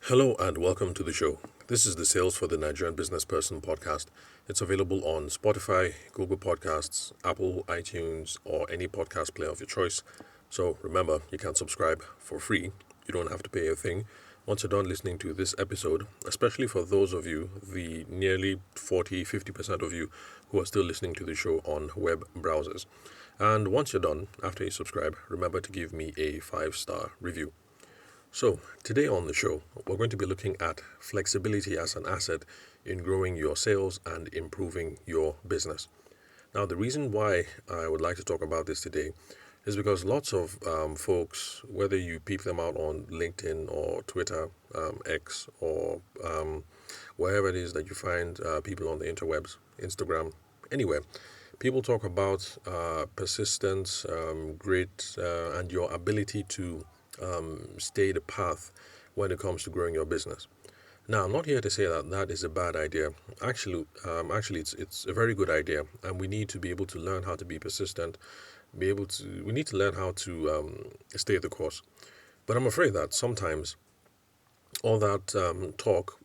Hello and welcome to the show. This is the Sales for the Nigerian Business Person podcast. It's available on Spotify, Google Podcasts, Apple, iTunes, or any podcast player of your choice. So remember, you can subscribe for free. You don't have to pay a thing. Once you're done listening to this episode, especially for those of you, the nearly 40-50% of you who are still listening to the show on web browsers. And once you're done, after you subscribe, remember to give me a 5-star review. So, today on the show, we're going to be looking at flexibility as an asset in growing your sales and improving your business. Now, the reason why I would like to talk about this today is because lots of folks, whether you peep them out on LinkedIn or Twitter, X, or wherever it is that you find people on the interwebs, Instagram, anywhere, people talk about persistence, grit, and your ability to stay the path when it comes to growing your business. Now, I'm not here to say that that is a bad idea. Actually, it's a very good idea, and we need to be able to learn how to be persistent. We need to learn how to stay the course. But I'm afraid that sometimes all that talk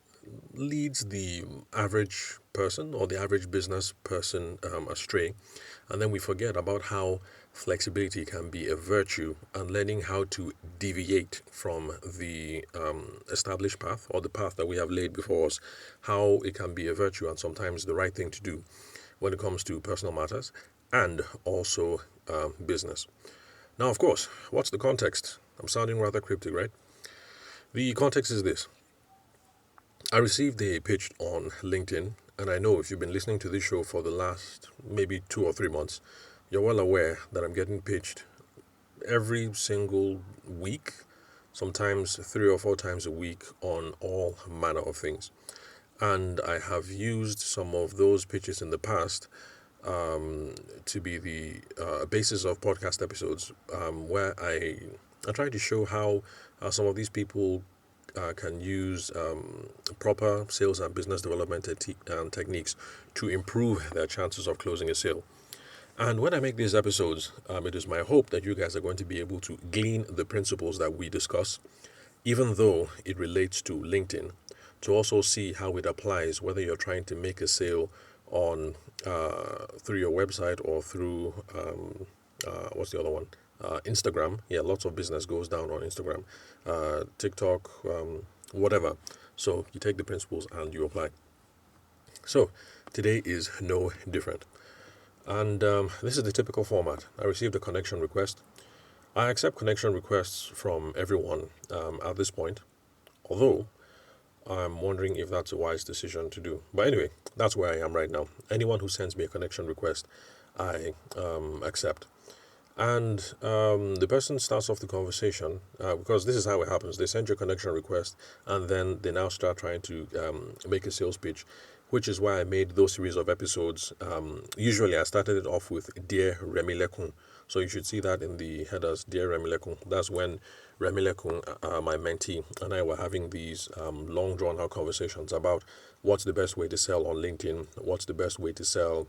leads the average person or the average business person astray. And then we forget about how flexibility can be a virtue and learning how to deviate from the established path or the path that we have laid before us, how it can be a virtue and sometimes the right thing to do when it comes to personal matters and also business. Now, of course, what's the context? I'm sounding rather cryptic, right? The context is this. I received a pitch on LinkedIn, and I know if you've been listening to this show for the last maybe 2 or 3 months, you're well aware that I'm getting pitched every single week, sometimes 3 or 4 times a week on all manner of things. And I have used some of those pitches in the past to be the basis of podcast episodes where I try to show how some of these people can use proper sales and business development techniques to improve their chances of closing a sale. And when I make these episodes, it is my hope that you guys are going to be able to glean the principles that we discuss, even though it relates to LinkedIn, to also see how it applies whether you're trying to make a sale on through your website or through what's the other one? Instagram. Yeah, lots of business goes down on Instagram, TikTok, whatever. So you take the principles and you apply. So today is no different. And this is the typical format. I received a connection request. I accept connection requests from everyone at this point, although I'm wondering if that's a wise decision to do. But anyway, that's where I am right now. Anyone who sends me a connection request, I accept. And the person starts off the conversation because this is how it happens. They send you a connection request, and then they now start trying to make a sales pitch, which is why I made those series of episodes. Usually, I started it off with Dear Remi Lekun. So you should see that in the headers, Dear Remi Lekun. That's when Remi Lekun, my mentee, and I were having these long drawn out conversations about what's the best way to sell on LinkedIn, what's the best way to sell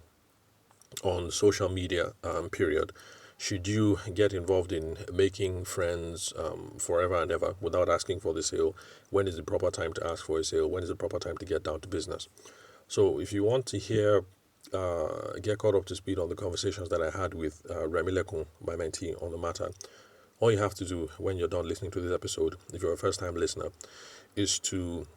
on social media, period. Should you get involved in making friends forever and ever without asking for the sale? When is the proper time to ask for a sale? When is the proper time to get down to business? So if you want to get caught up to speed on the conversations that I had with Remi Lekun, my mentee, on the matter, all you have to do when you're done listening to this episode, if you're a first-time listener, is to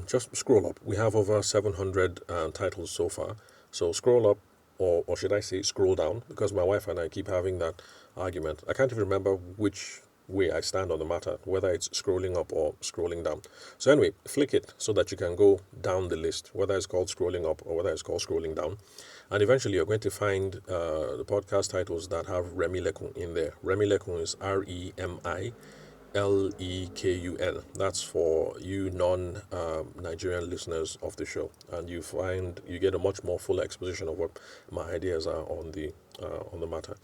just scroll up. We have over 700 titles so far. So scroll up, or should I say scroll down, because my wife and I keep having that argument. I can't even remember which way I stand on the matter, whether it's scrolling up or scrolling down. So anyway, flick it so that you can go down the list, whether it's called scrolling up or whether it's called scrolling down. And eventually you're going to find the podcast titles that have Remi Lekun in there. Remi Lekun is Lekun. That's for you non-Nigerian listeners of the show, and you get a much more fuller exposition of what my ideas are on the matter.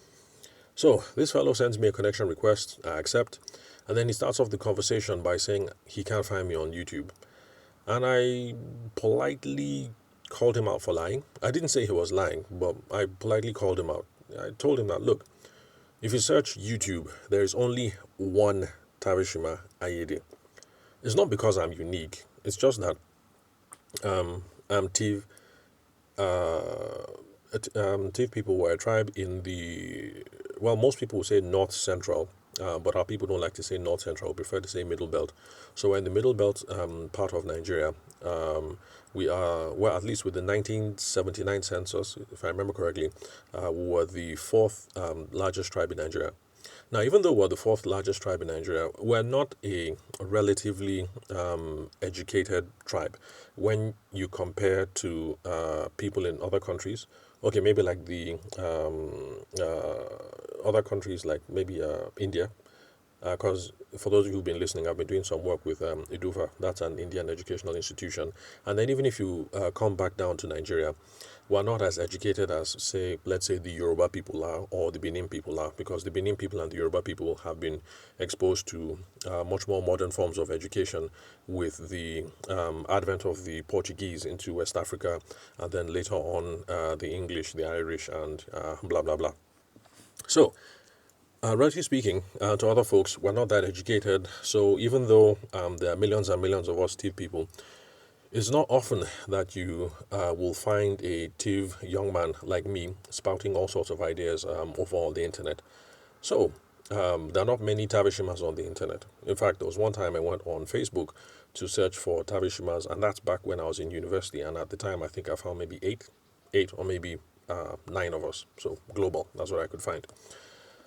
So this fellow sends me a connection request. I accept, and then he starts off the conversation by saying he can't find me on YouTube, and I politely called him out for lying. I didn't say he was lying, but I politely called him out. I told him that, look, if you search YouTube, there is only one Tavishima Ayede. It's not because I'm unique. It's just that Tiv, Tiv people were a tribe in the, well, most people would say North Central, but our people don't like to say North Central, prefer to say Middle Belt. So we're in the Middle Belt part of Nigeria. We are, well, at least with the 1979 census, if I remember correctly, we were the fourth largest tribe in Nigeria. Now, even though we're the fourth largest tribe in Nigeria, we're not a relatively educated tribe. When you compare to people in other countries, okay, maybe like the other countries like maybe India, because for those of you who've been listening, I've been doing some work with Eduva. That's an Indian educational institution. And then even if you come back down to Nigeria, we're not as educated as, say, let's say the Yoruba people are or the Benin people are, because the Benin people and the Yoruba people have been exposed to much more modern forms of education with the advent of the Portuguese into West Africa, and then later on the English, the Irish, and blah, blah, blah. So, relatively speaking, to other folks, we're not that educated. So even though there are millions and millions of us TIV people, it's not often that you will find a TIV young man like me spouting all sorts of ideas over all the internet. So there are not many Tavishimas on the internet. In fact, there was one time I went on Facebook to search for Tavishimas, and that's back when I was in university. And at the time, I think I found maybe eight or maybe 9 of us. So global, that's what I could find.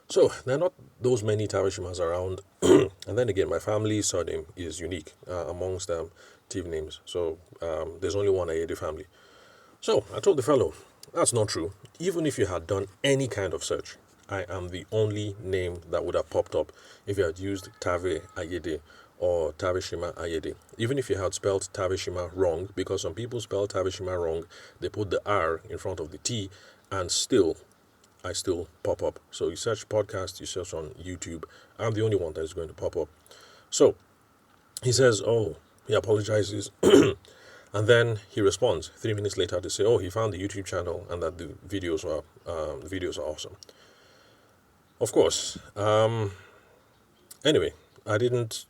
So there are not those many Tavishimas around. And then again, my family's surname is unique amongst TIV names. So there's only one Ayede family. So I told the fellow, that's not true. Even if you had done any kind of search, I am the only name that would have popped up if you had used Tave Ayede or Tavishima Ayede. Even if you had spelled Tavishima wrong, because some people spell Tavishima wrong, they put the R in front of the T, and I still pop up. So you search podcast, you search on YouTube, I'm the only one that is going to pop up. So he says, oh, he apologizes. And then he responds 3 minutes later to say, oh, he found the YouTube channel and that the videos are awesome. Of course. Anyway, I didn't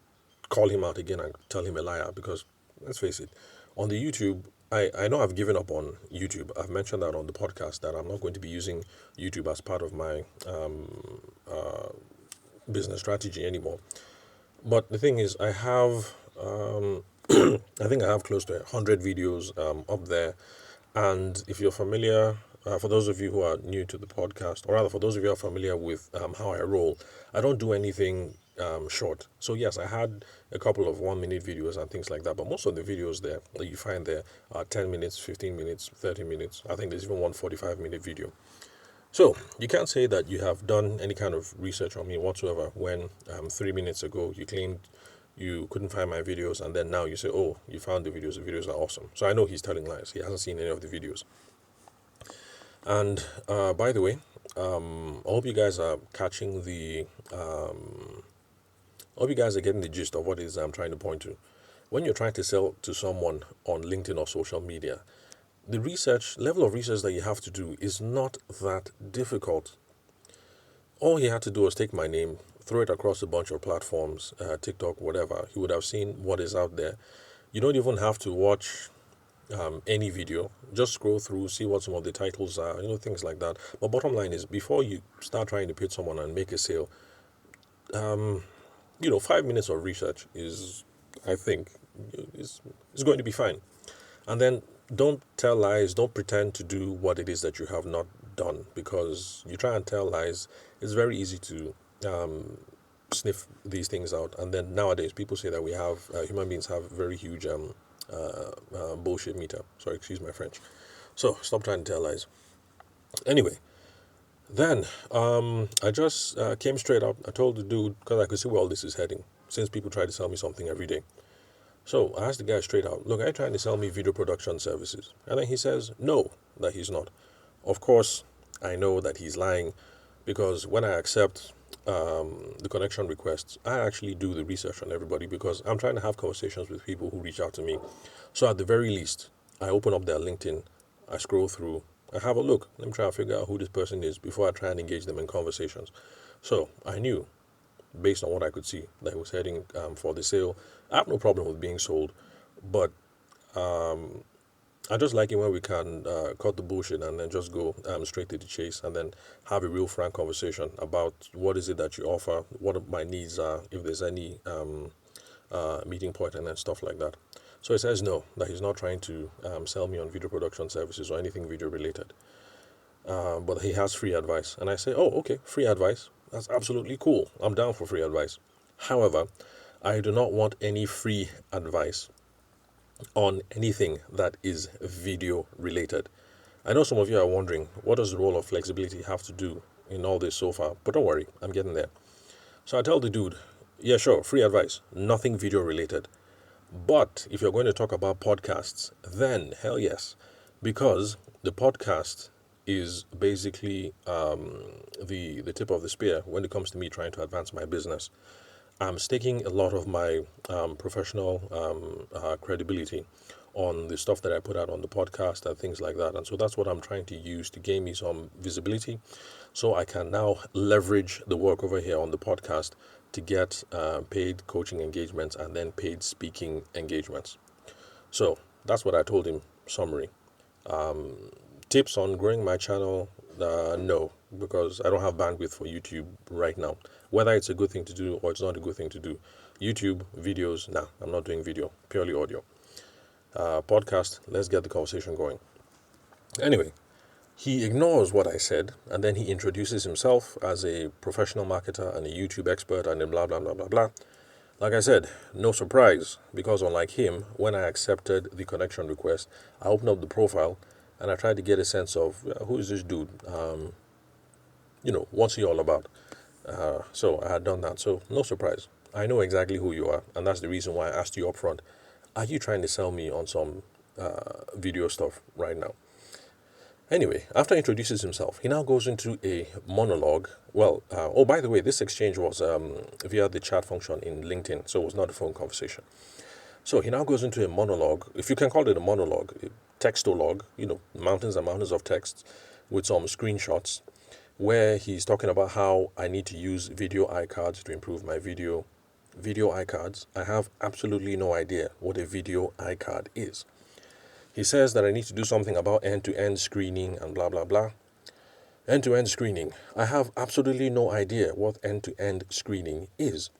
call him out again and tell him a liar, because let's face it, on the YouTube, I know I've given up on YouTube. I've mentioned that on the podcast that I'm not going to be using YouTube as part of my business strategy anymore. But the thing is, I have, I think I have close to 100 videos up there. And if you're familiar, for those of you who are new to the podcast, or rather for those of you who are familiar with how I roll, I don't do anything short. So yes, I had a couple of 1-minute videos and things like that, but most of the videos there that you find there are 10 minutes, 15 minutes, 30 minutes. I think there's even one 45-minute video. So you can't say that you have done any kind of research on me whatsoever when 3 minutes ago you claimed you couldn't find my videos, and then now you say, oh, you found the videos are awesome. So I know he's telling lies. He hasn't seen any of the videos. And by the way, I hope you guys are catching the I hope you guys are getting the gist of what it is I'm trying to point to. When you're trying to sell to someone on LinkedIn or social media, the level of research that you have to do is not that difficult. All he had to do was take my name, throw it across a bunch of platforms, TikTok, whatever. He would have seen what is out there. You don't even have to watch any video. Just scroll through, see what some of the titles are, things like that. But bottom line is, before you start trying to pitch someone and make a sale, 5 minutes of research is, I think, is going to be fine. And then don't tell lies, don't pretend to do what it is that you have not done, because you try and tell lies, it's very easy to sniff these things out. And then nowadays, people say that we have, human beings have very huge bullshit meter. Sorry, excuse my French. So stop trying to tell lies. Anyway, then I just came straight up. I told the dude, because I could see where all this is heading, since people try to sell me something every day. So I asked the guy straight out, look, are you trying to sell me video production services? And then he says, no, that he's not. Of course, I know that he's lying, because when I accept the connection requests, I actually do the research on everybody, because I'm trying to have conversations with people who reach out to me. So at the very least, I open up their LinkedIn, I scroll through, I have a look, let me try to figure out who this person is before I try and engage them in conversations. So I knew based on what I could see, that he was heading for the sale. I have no problem with being sold, but I just like it when we can cut the bullshit and then just go straight to the chase and then have a real frank conversation about what is it that you offer, what my needs are, if there's any meeting point, and then stuff like that. So he says no, that he's not trying to sell me on video production services or anything video related, but he has free advice. And I say, oh, okay, free advice. That's absolutely cool. I'm down for free advice. However, I do not want any free advice on anything that is video related. I know some of you are wondering, what does the role of flexibility have to do in all this so far? But don't worry, I'm getting there. So I tell the dude, yeah, sure, free advice, nothing video related. But if you're going to talk about podcasts, then hell yes, because the podcast is basically the tip of the spear when it comes to me trying to advance my business. I'm staking a lot of my professional credibility on the stuff that I put out on the podcast and things like that. And so that's what I'm trying to use to gain me some visibility so I can now leverage the work over here on the podcast to get paid coaching engagements and then paid speaking engagements. So that's what I told him, summary. Tips on growing my channel, no, because I don't have bandwidth for YouTube right now. Whether it's a good thing to do or it's not a good thing to do. YouTube, videos, nah, I'm not doing video, purely audio. Podcast, let's get the conversation going. Anyway, he ignores what I said, and then he introduces himself as a professional marketer and a YouTube expert and then blah, blah, blah, blah, blah. Like I said, no surprise, because unlike him, when I accepted the connection request, I opened up the profile and I tried to get a sense of who is this dude? What's he all about? So I had done that. So no surprise. I know exactly who you are, and that's the reason why I asked you up front, are you trying to sell me on some video stuff right now? Anyway, after he introduces himself, he now goes into a monologue. Well, by the way, this exchange was via the chat function in LinkedIn, so it was not a phone conversation. So he now goes into a monologue, if you can call it a monologue, a textologue, mountains and mountains of text with some screenshots, where he's talking about how I need to use video iCards to improve my video iCards. I have absolutely no idea what a video iCard is. He says that I need to do something about end-to-end screening and blah, blah, blah. End-to-end screening. I have absolutely no idea what end-to-end screening is.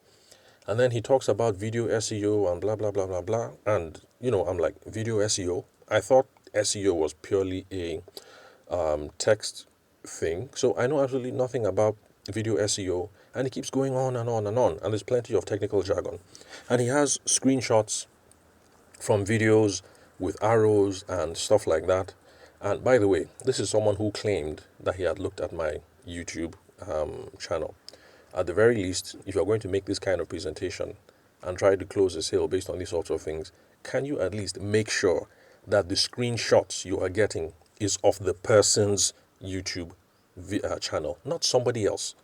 And then he talks about video SEO and blah, blah, blah, blah, blah. And, I'm like, video SEO? I thought SEO was purely a text thing. So I know absolutely nothing about video SEO. And he keeps going on and on and on. And there's plenty of technical jargon. And he has screenshots from videos with arrows and stuff like that. And by the way, this is someone who claimed that he had looked at my YouTube channel. At the very least, if you're going to make this kind of presentation and try to close a sale based on these sorts of things, can you at least make sure that the screenshots you are getting is of the person's YouTube channel, not somebody else?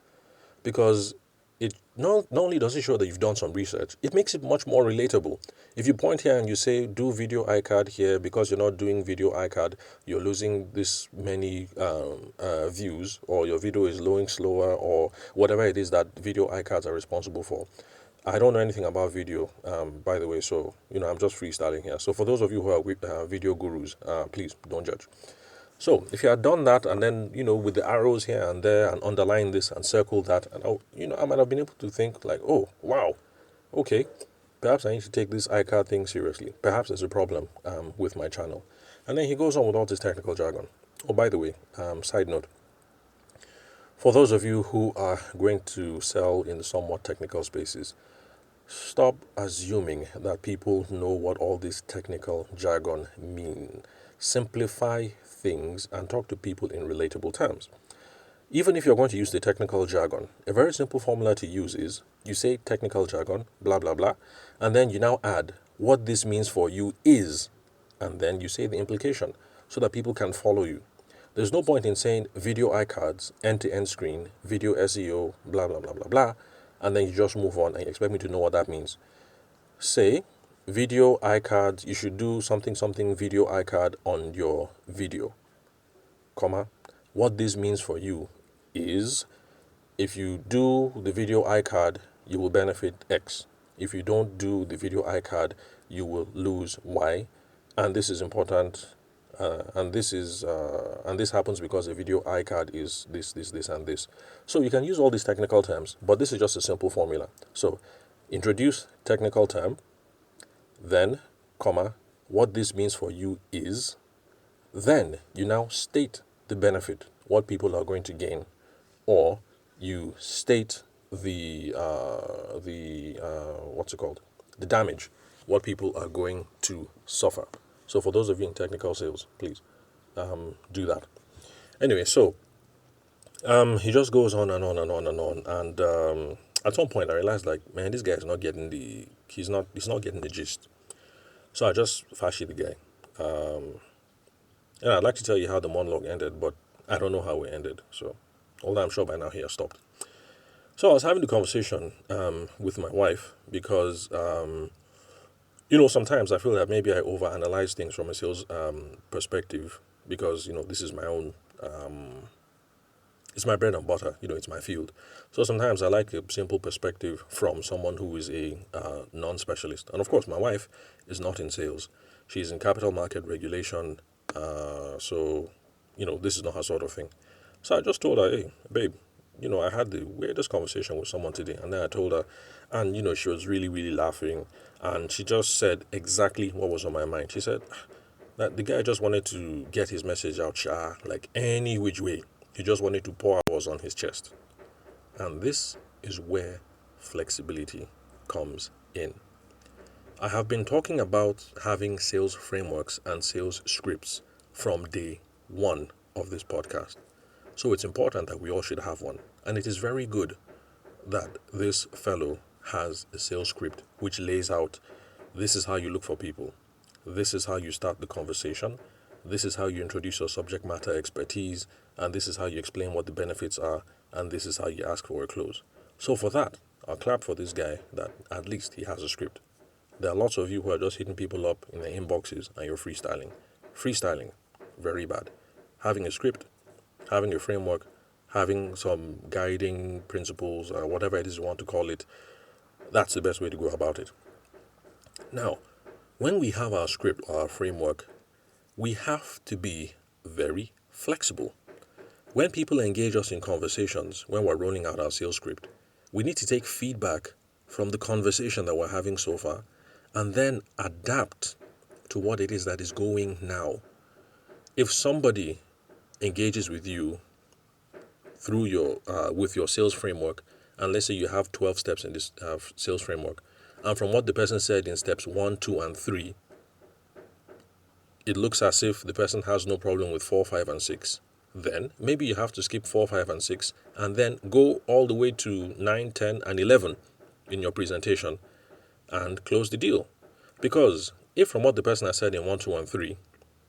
Because it not only does it show that you've done some research, it makes it much more relatable. If you point here and you say, do video iCard here, because you're not doing video iCard, you're losing this many views, or your video is loading slower, or whatever it is that video iCards are responsible for. I don't know anything about video, by the way, so, I'm just freestyling here. So for those of you who are video gurus, please don't judge. So if you had done that and then, with the arrows here and there and underline this and circle that, and I might have been able to think like, oh, wow, okay, perhaps I need to take this iCard thing seriously. Perhaps there's a problem with my channel. And then he goes on with all this technical jargon. Oh, by the way, side note, for those of you who are going to sell in somewhat technical spaces, stop assuming that people know what all this technical jargon mean. Simplify things and talk to people in relatable terms. Even if you're going to use the technical jargon, a very simple formula to use is you say technical jargon, blah, blah, blah, and then you now add what this means for you is, and then you say the implication so that people can follow you. There's no point in saying video iCards, end-to-end screen, video SEO, blah, blah, blah, blah, blah, and then you just move on and you expect me to know what that means. Say, video iCards, you should do something video iCard on your video, comma. What this means for you is if you do the video iCard, you will benefit X. If you don't do the video iCard, you will lose Y. And this is important. And this happens because a video iCard is this, and this. So you can use all these technical terms, but this is just a simple formula. So introduce technical term, then, comma, what this means for you is, then you now state the benefit, what people are going to gain, or you state the what's it called, the damage, what people are going to suffer. So for those of you in technical sales, please do that. Anyway, so he just goes on and on and on and on, and at some point I realized, like, man, this guy is not getting he's not getting the gist. So I just fashied the guy. And I'd like to tell you how the monologue ended, but I don't know how it ended. So, although I'm sure by now he has stopped. So I was having the conversation with my wife because, sometimes I feel that maybe I overanalyze things from a sales perspective because, this is my own, it's my bread and butter, it's my field. So sometimes I like a simple perspective from someone who is a non-specialist. And of course, my wife is not in sales. She's in capital market regulation. So, this is not her sort of thing. So I just told her, hey, babe, I had the weirdest conversation with someone today. And then I told her, and, she was really, really laughing. And she just said exactly what was on my mind. She said that the guy just wanted to get his message out, like any which way. He just wanted to pour hours on his chest. And this is where flexibility comes in. I have been talking about having sales frameworks and sales scripts from day one of this podcast. So it's important that we all should have one. And it is very good that this fellow has a sales script which lays out, this is how you look for people. This is how you start the conversation. This is how you introduce your subject matter expertise. And this is how you explain what the benefits are. And this is how you ask for a close. So for that, I'll clap for this guy that at least he has a script. There are lots of you who are just hitting people up in their inboxes and you're freestyling. Freestyling, very bad. Having a script, having a framework, having some guiding principles, or whatever it is you want to call it, that's the best way to go about it. Now, when we have our script or our framework, we have to be very flexible. When people engage us in conversations, when we're rolling out our sales script, we need to take feedback from the conversation that we're having so far and then adapt to what it is that is going now. If somebody engages with you through your with your sales framework, and let's say you have 12 steps in this sales framework, and from what the person said in steps 1, 2, and 3, it looks as if the person has no problem with 4, 5, and 6. Then maybe you have to skip 4, 5, and 6, and then go all the way to 9, 10, and 11 in your presentation and close the deal. Because if from what the person has said in 1, 2, and 3,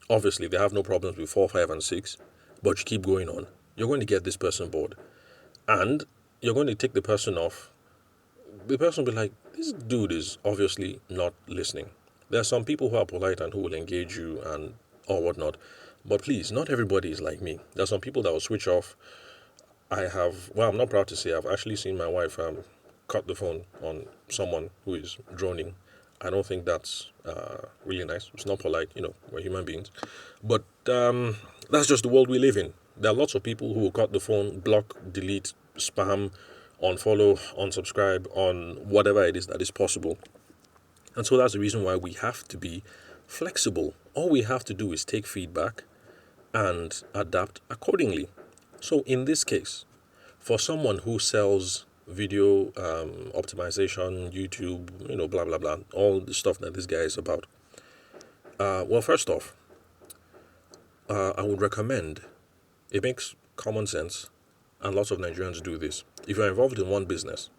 obviously they have no problems with 4, 5, and 6, but you keep going on, you're going to get this person bored. And you're going to take the person off. The person will be like, this dude is obviously not listening. There are some people who are polite and who will engage you and or whatnot. But please, not everybody is like me. There are some people that will switch off. I'm not proud to say I've actually seen my wife cut the phone on someone who is droning. I don't think that's really nice. It's not polite, we're human beings. But that's just the world we live in. There are lots of people who will cut the phone, block, delete, spam, unfollow, unsubscribe on whatever it is that is possible. And so that's the reason why we have to be flexible. All we have to do is take feedback and adapt accordingly. So in this case, for someone who sells video optimization, YouTube, blah, blah, blah, all the stuff that this guy is about. First off, I would recommend, it makes common sense, and lots of Nigerians do this. If you're involved in one business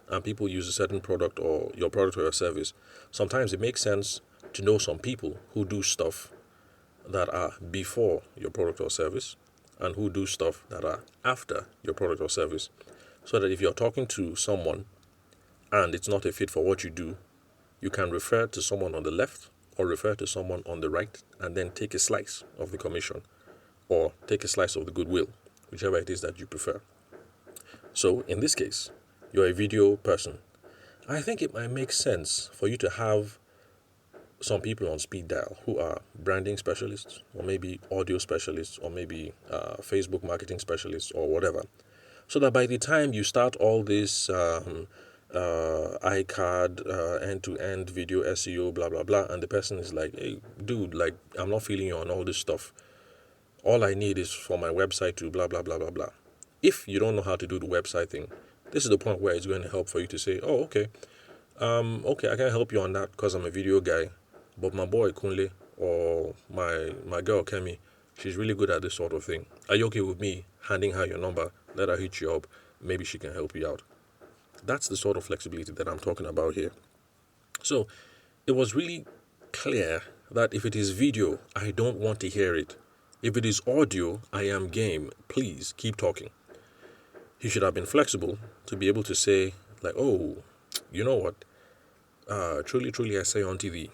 and people use a certain product or your product or your service, sometimes it makes sense to know some people who do stuff that are before your product or service and who do stuff that are after your product or service. So that if you're talking to someone and it's not a fit for what you do, you can refer to someone on the left or refer to someone on the right and then take a slice of the commission or take a slice of the goodwill, whichever it is that you prefer. So in this case, you're a video person, I think it might make sense for you to have some people on speed dial who are branding specialists, or maybe audio specialists, or maybe Facebook marketing specialists, or whatever. So that by the time you start all this iCard, end-to-end video SEO, blah, blah, blah, and the person is like, hey, dude, like, I'm not feeling you on all this stuff. All I need is for my website to blah, blah, blah, blah, blah. If you don't know how to do the website thing, this is the point where it's going to help for you to say, oh, okay, I can help you on that because I'm a video guy, but my boy Kunle or my girl Kemi, she's really good at this sort of thing. Are you okay with me handing her your number? Let her hit you up. Maybe she can help you out. That's the sort of flexibility that I'm talking about here. So it was really clear that if it is video, I don't want to hear it. If it is audio, I am game. Please keep talking. He should have been flexible to be able to say, like, oh, you know what? Truly, I say unto thee,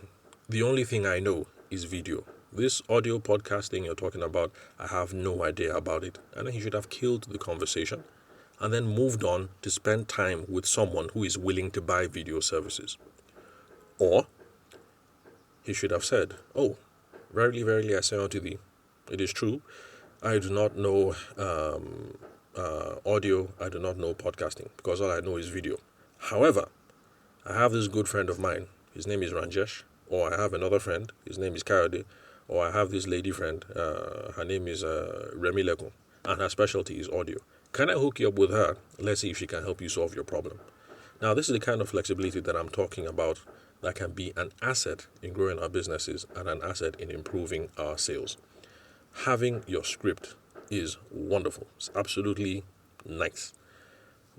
the only thing I know is video. This audio podcasting you're talking about, I have no idea about it. And then he should have killed the conversation and then moved on to spend time with someone who is willing to buy video services. Or he should have said, oh, verily, I say unto thee, it is true, I do not know audio, I do not know podcasting, because all I know is video. However, I have this good friend of mine, his name is Ranjesh, or I have another friend, his name is Kayode, or I have this lady friend, her name is Remi Lekun, and her specialty is audio. Can I hook you up with her? Let's see if she can help you solve your problem. Now, this is the kind of flexibility that I'm talking about that can be an asset in growing our businesses and an asset in improving our sales. Having your script is wonderful. It's absolutely nice.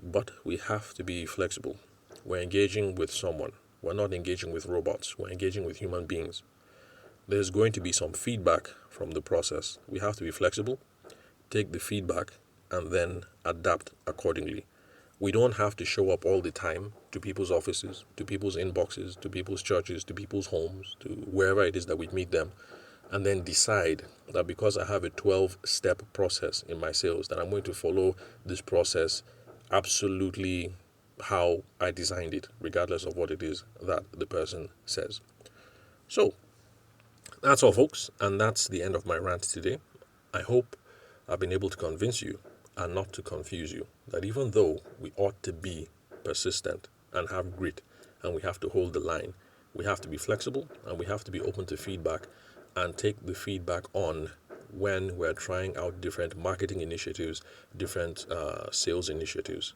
But we have to be flexible. We're engaging with someone. We're not engaging with robots. We're engaging with human beings. There's going to be some feedback from the process. We have to be flexible, take the feedback, and then adapt accordingly. We don't have to show up all the time to people's offices, to people's inboxes, to people's churches, to people's homes, to wherever it is that we meet them, and then decide that because I have a 12-step process in my sales, that I'm going to follow this process absolutely how I designed it, regardless of what it is that the person says. So, that's all, folks, and that's the end of my rant today. I hope I've been able to convince you and not to confuse you that even though we ought to be persistent and have grit and we have to hold the line, we have to be flexible and we have to be open to feedback and take the feedback on when we're trying out different marketing initiatives, different sales initiatives.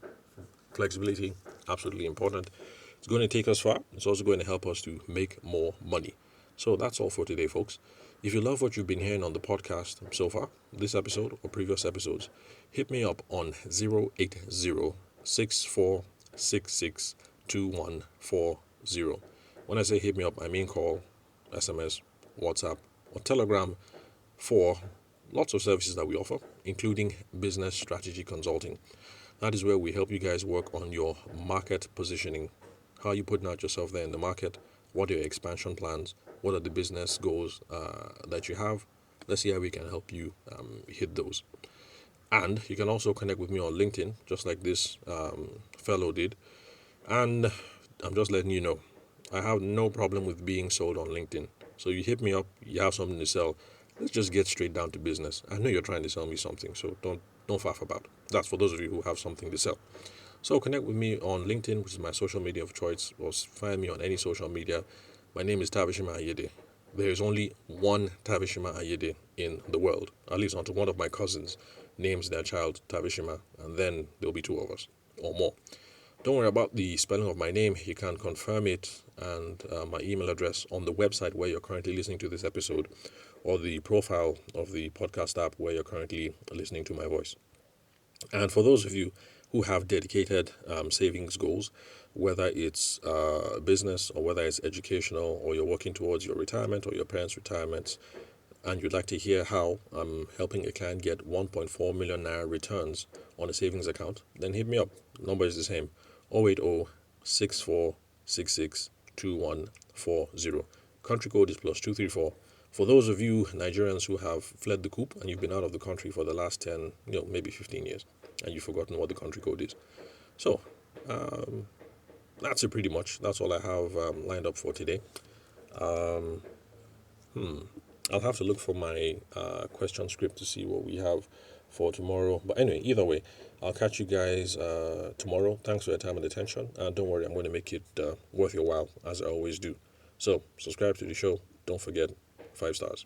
Flexibility, absolutely important. It's going to take us far. It's also going to help us to make more money. So that's all for today, folks. If you love what you've been hearing on the podcast so far, this episode or previous episodes, hit me up on 080-6466-2140. When I say hit me up, I mean call, SMS, WhatsApp, or Telegram for lots of services that we offer, including business strategy consulting. That is where we help you guys work on your market positioning. How are you putting out yourself there in the market? What are your expansion plans? What are the business goals that you have? Let's see how we can help you hit those. And you can also connect with me on LinkedIn, just like this fellow did. And I'm just letting you know, I have no problem with being sold on LinkedIn. So you hit me up, you have something to sell. Let's just get straight down to business. I know you're trying to sell me something, so don't faff about. That's for those of you who have something to sell. So connect with me on LinkedIn, which is my social media of choice, or find me on any social media. My name is Tavishima Ayede. There is only one Tavishima Ayede in the world, at least until one of my cousins names their child Tavishima, and then there'll be two of us or more. Don't worry about the spelling of my name. You can confirm it and my email address on the website where you're currently listening to this episode, or the profile of the podcast app where you're currently listening to my voice. And for those of you who have dedicated savings goals, whether it's business or whether it's educational, or you're working towards your retirement or your parents' retirements, and you'd like to hear how I'm helping a client get 1.4 million naira returns on a savings account, then hit me up. Number is the same, 080-6466-2140. Country code is +234. For those of you Nigerians who have fled the coup and you've been out of the country for the last 10, maybe 15 years, and you've forgotten what the country code is. So, That's it pretty much. That's all I have lined up for today. I'll have to look for my question script to see what we have for tomorrow. But anyway, either way, I'll catch you guys tomorrow. Thanks for your time and attention. And don't worry, I'm going to make it worth your while, as I always do. So, subscribe to the show. Don't forget, 5 stars.